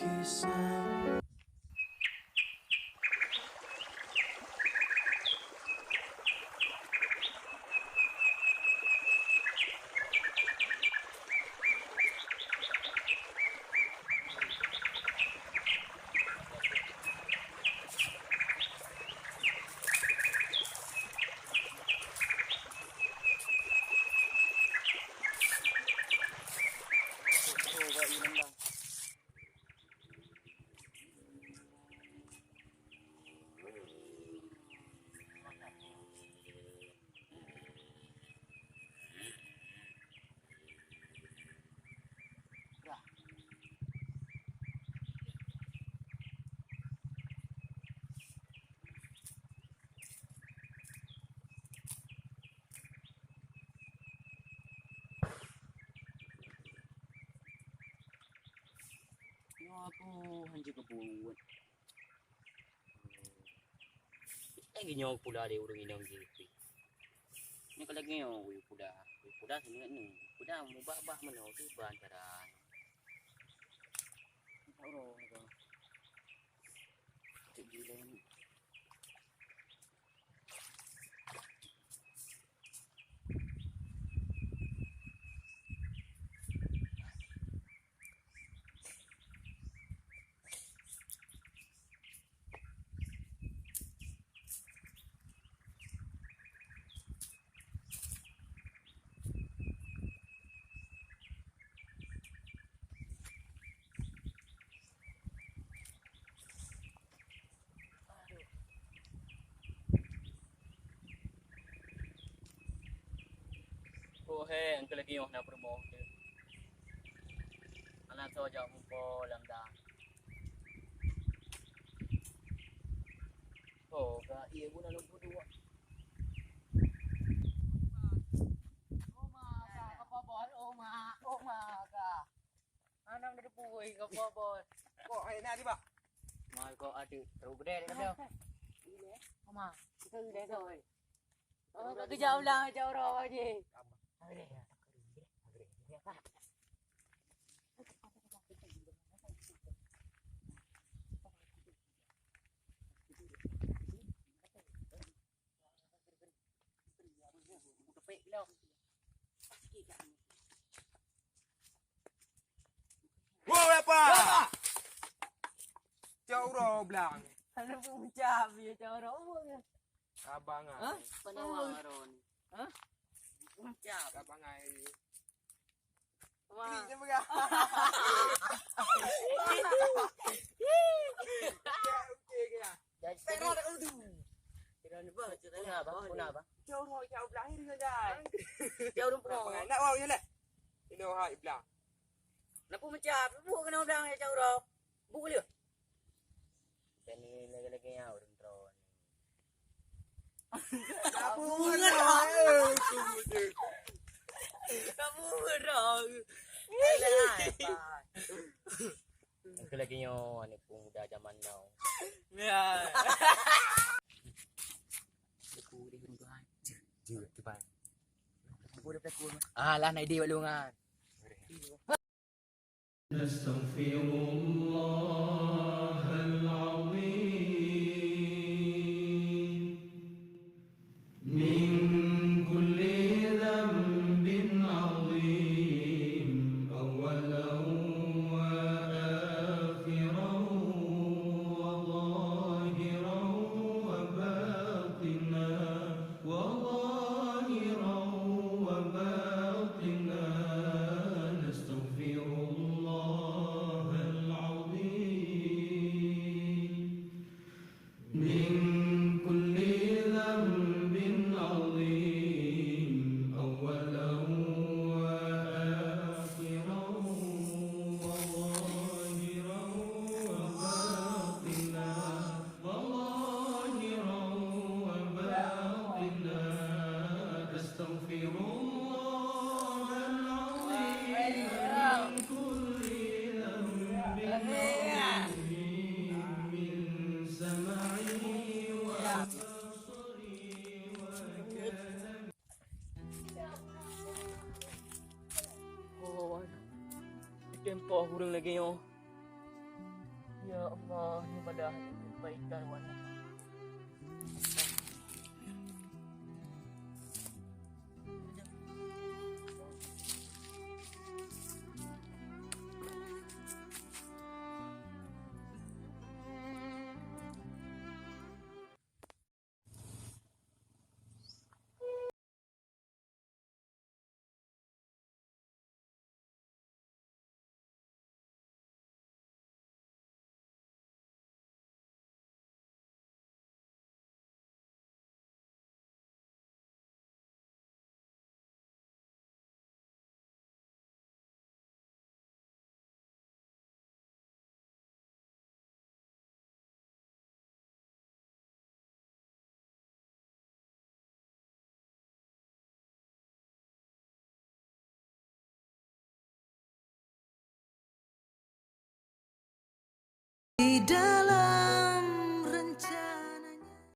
lukisan. Ako hanji ka buwan. Ay ganyan pula di urang inang gitu. Nya kalagi yo uy pula. Uy pula sa mga nung. Pula mo baba man o di ba antaran. Oro ko. Tigilan. He, ang kalagi yung na-promote. Anak to aja po lamda. Oh, ka iya guna lang po dua. Oma ka. Anang dari puy ka po. Kok ay na di ba? Mahal ko ati, pero gede ka daw. Oma, ito gede ka oy. Oh, kagajam lang jauh raw aja. Wow, apa? Jauh roh belang. Ano po sabi jauh raw mo? Abangan. Hah? Panawaron. Hah? Uncap. Abangan. Wah. Ini juga. Oke kaya. Pero ada udu. Pero ano ba? Una ba? Una ba? Jauh roh jauh belang ini saja. Jauh rin po. Nak wow yun lah. Ino ha iblang. Napumatya. Buka ka na lang jauh raw. Buka liyo. Kani lagi-lagi niya urin tron. Napungan. Napungan. Alay pa. Lagi nyo ano pong dadaman na. Yeah. Kuri yung gahan. Juga diba? Kuri pa kuri. Ah, lah na di walungan. نستغفر الله العظيم من كل ذنب عظيم أوله وآخره وظاهره وباطنا نستغفر الله العظيم من كل ذنب عظيم أوله وآخره وظاهره وباطنا أستغفر الله العظيم من كل ذنب عظيم من سمعي وبصري وكلامي. Oh, tempo hurung lagi yo. Ya Allah, ni pada kebaikan wala. Di dalam